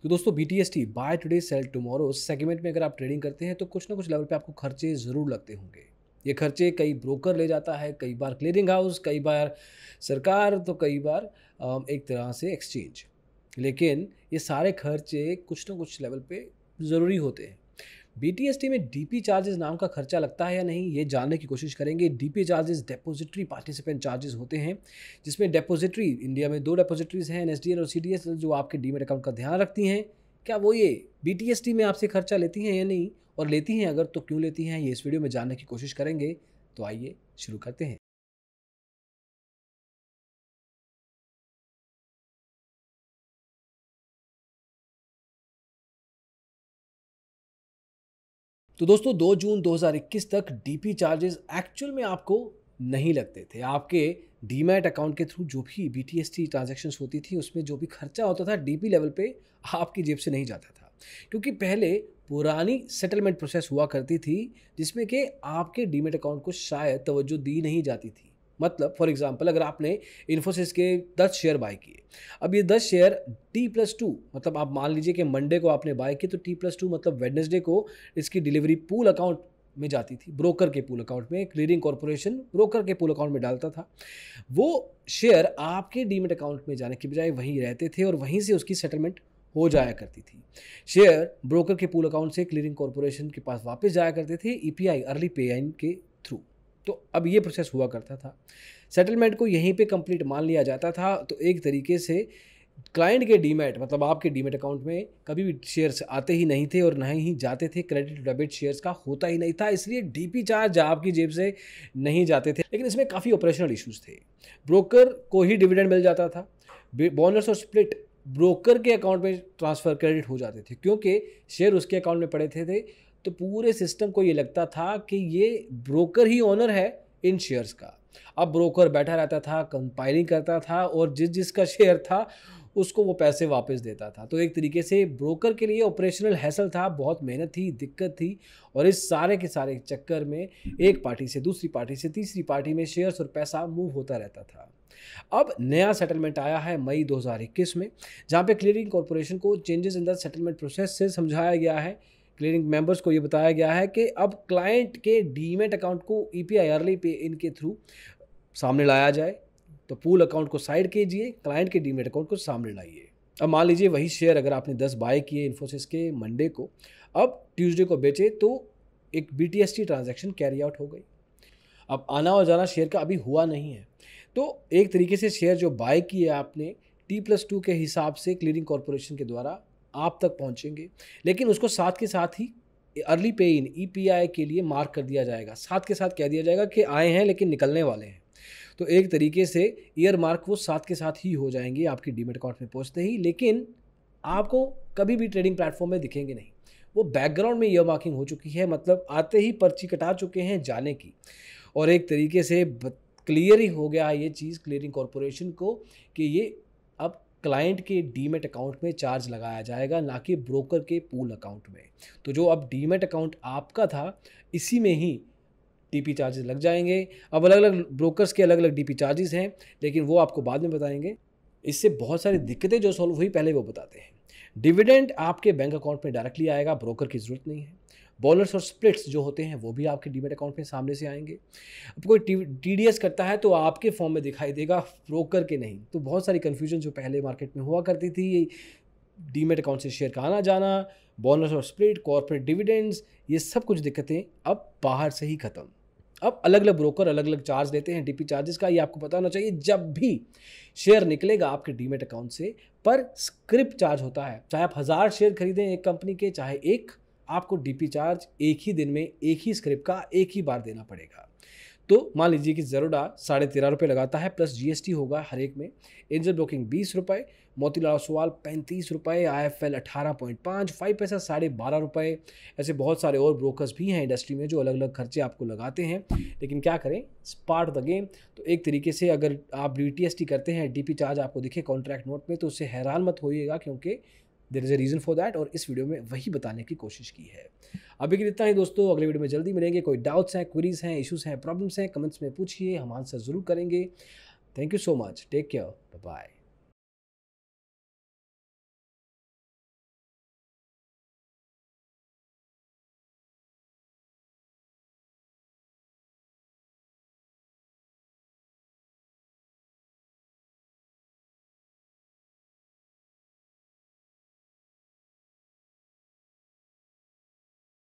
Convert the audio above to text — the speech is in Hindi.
तो दोस्तों BTST buy today sell tomorrow segment में अगर आप ट्रेडिंग करते हैं तो कुछ ना कुछ लेवल पे आपको खर्चे ज़रूर लगते होंगे। ये खर्चे कई ब्रोकर ले जाता है, कई बार क्लियरिंग हाउस, कई बार सरकार, तो कई बार एक तरह से एक्सचेंज। लेकिन ये सारे खर्चे कुछ ना कुछ लेवल पे ज़रूरी होते हैं। BTST में DP चार्जेस नाम का खर्चा लगता है या नहीं, ये जानने की कोशिश करेंगे। DP charges depository participant charges होते हैं, जिसमें डिपॉजिटरी इंडिया में 2 डिपॉजिटरीज हैं, NSDL और CDSL, जो आपके डीमैट अकाउंट का ध्यान रखती हैं। क्या वो ये BTST में आपसे खर्चा लेती हैं या नहीं, और लेती हैं अगर तो क्यों लेती हैं, ये इस वीडियो में जानने की कोशिश करेंगे। तो आइए शुरू करते हैं। तो दोस्तों 2 जून 2021 तक DP चार्जेस एक्चुअल में आपको नहीं लगते थे। आपके डीमैट अकाउंट के थ्रू जो भी BTST ट्रांजैक्शंस होती थी, उसमें जो भी खर्चा होता था DP लेवल पे आपकी जेब से नहीं जाता था। क्योंकि पहले पुरानी सेटलमेंट प्रोसेस हुआ करती थी, जिसमें कि आपके डीमैट अकाउंट को शायद तवज्जो दी नहीं जाती थी। मतलब फॉर एग्जांपल, अगर आपने इन्फोसिस के 10 शेयर बाय किए, अब ये 10 शेयर T+2, मतलब आप मान लीजिए कि मंडे को आपने बाय किए, तो T+2 मतलब वेडनेसडे को इसकी डिलीवरी पूल अकाउंट में जाती थी, ब्रोकर के पूल अकाउंट में। क्लियरिंग कॉर्पोरेशन ब्रोकर के पूल अकाउंट में डालता था। वो शेयर आपके डीमैट अकाउंट में जाने की बजाय वहीं रहते थे और वहीं से उसकी सेटलमेंट हो जाया करती थी। शेयर ब्रोकर के पूल अकाउंट से क्लियरिंग कॉर्पोरेशन के पास वापस जाया करते थे EPI अर्ली पे इन के थ्रू। तो अब ये प्रोसेस हुआ करता था। सेटलमेंट को यहीं पे कंप्लीट मान लिया जाता था। तो एक तरीके से क्लाइंट के डीमैट, मतलब आपके डीमैट अकाउंट में कभी भी शेयर्स आते ही नहीं थे और ना ही जाते थे। क्रेडिट डेबिट शेयर्स का होता ही नहीं था, इसलिए DP चार्ज आपकी जेब से नहीं जाते थे। लेकिन इसमें काफ़ी ऑपरेशनल इश्यूज थे। ब्रोकर को ही डिविडेंड मिल जाता था। बोनस और स्प्लिट ब्रोकर के अकाउंट में ट्रांसफ़र क्रेडिट हो जाते थे, क्योंकि शेयर उसके अकाउंट में पड़े थे। तो पूरे सिस्टम को ये लगता था कि ये ब्रोकर ही ओनर है इन शेयर्स का। अब ब्रोकर बैठा रहता था, कंपाइलिंग करता था और जिसका शेयर था उसको वो पैसे वापस देता था। तो एक तरीके से ब्रोकर के लिए ऑपरेशनल हैसल था, बहुत मेहनत थी, दिक्कत थी। और इस सारे के सारे चक्कर में एक पार्टी से दूसरी पार्टी से तीसरी पार्टी में शेयर्स और पैसा मूव होता रहता था। अब नया सेटलमेंट आया है मई 2021 में, जहाँ पे क्लियरिंग कॉर्पोरेशन को changes in the settlement process से समझाया गया है। क्लियरिंग मेंबर्स को ये बताया गया है कि अब क्लाइंट के डीमैट अकाउंट को EPI अर्ली पे इन के थ्रू सामने लाया जाए। तो पूल अकाउंट को साइड कीजिए, क्लाइंट के डीमैट अकाउंट को सामने लाइए। अब मान लीजिए वही शेयर अगर आपने 10 बाय किए इन्फोसिस के मंडे को, अब ट्यूसडे को बेचे, तो एक BTST ट्रांजैक्शन कैरी आउट हो गई। अब आना और जाना शेयर का अभी हुआ नहीं है। तो एक तरीके से शेयर जो बाय किए आपने T+2 के हिसाब से क्लियरिंग कॉर्पोरेशन के द्वारा आप तक पहुंचेंगे। लेकिन उसको साथ के साथ ही अर्ली पे इन EPI के लिए मार्क कर दिया जाएगा। साथ के साथ कह दिया जाएगा कि आए हैं लेकिन निकलने वाले हैं। तो एक तरीके से ईयर मार्क वो साथ के साथ ही हो जाएंगे आपकी डीमैट अकाउंट में पहुंचते ही। लेकिन आपको कभी भी ट्रेडिंग प्लेटफॉर्म में दिखेंगे नहीं। वो बैकग्राउंड में ईयर मार्किंग हो चुकी है, मतलब आते ही पर्ची कटा चुके हैं जाने की। और एक तरीके से क्लियर ही हो गया ये चीज़ क्लियरिंग कॉर्पोरेशन को कि ये अब क्लाइंट के डीमैट अकाउंट में चार्ज लगाया जाएगा, ना कि ब्रोकर के पूल अकाउंट में। तो जो अब डीमैट अकाउंट आपका था, इसी में ही DP चार्जेस लग जाएंगे। अब अलग अलग ब्रोकर्स के अलग अलग DP चार्जेस हैं, लेकिन वो आपको बाद में बताएंगे। इससे बहुत सारी दिक्कतें जो सॉल्व हुई पहले वो बताते हैं। डिविडेंड आपके बैंक अकाउंट में डायरेक्टली आएगा, ब्रोकर की ज़रूरत नहीं है। बोनस और स्प्लिट्स जो होते हैं वो भी आपके डीमैट अकाउंट में सामने से आएंगे। अब कोई TDS करता है तो आपके फॉर्म में दिखाई देगा, ब्रोकर के नहीं। तो बहुत सारी कन्फ्यूजन जो पहले मार्केट में हुआ करती थी, डीमैट अकाउंट से शेयर का आना जाना, बोनस और स्प्लिट, कॉर्पोरेट डिविडेंड्स, ये सब कुछ दिक्कतें अब बाहर से ही खत्म। अब अलग अलग ब्रोकर अलग अलग चार्ज लेते हैं DP चार्जेस का, ये आपको पता होना चाहिए। जब भी शेयर निकलेगा आपके डीमैट अकाउंट से, पर स्क्रिप चार्ज होता है। चाहे आप 1000 शेयर खरीदें एक कंपनी के, चाहे एक, आपको DP चार्ज एक ही दिन में एक ही स्क्रिप का एक ही बार देना पड़ेगा। तो मान लीजिए कि ज़रोडा 13.5 रुपये लगाता है, प्लस GST होगा हर एक में। एंजल ब्रोकिंग 20 रुपये, मोतीलाल ओसवाल 35 रुपये, IFL 18.5, 5 पैसा 12.5 रुपये। ऐसे बहुत सारे और ब्रोकर्स भी हैं इंडस्ट्री में जो अलग अलग खर्चे आपको लगाते हैं। लेकिन क्या करें, पार्ट ऑफ द गेम। तो एक तरीके से अगर आप BTST करते हैं, DP चार्ज आपको दिखे कॉन्ट्रैक्ट नोट में, तो उससे हैरान मत होइएगा, क्योंकि there is a reason for that. और इस वीडियो में वही बताने की कोशिश की है। अभी के लिए इतना ही दोस्तों, अगले वीडियो में जल्दी मिलेंगे। कोई डाउट्स हैं, क्वेरीज हैं, इश्यूज़ हैं, प्रॉब्लम्स हैं, कमेंट्स में पूछिए, हम आंसर ज़रूर करेंगे। Thank you so much, take care, bye bye.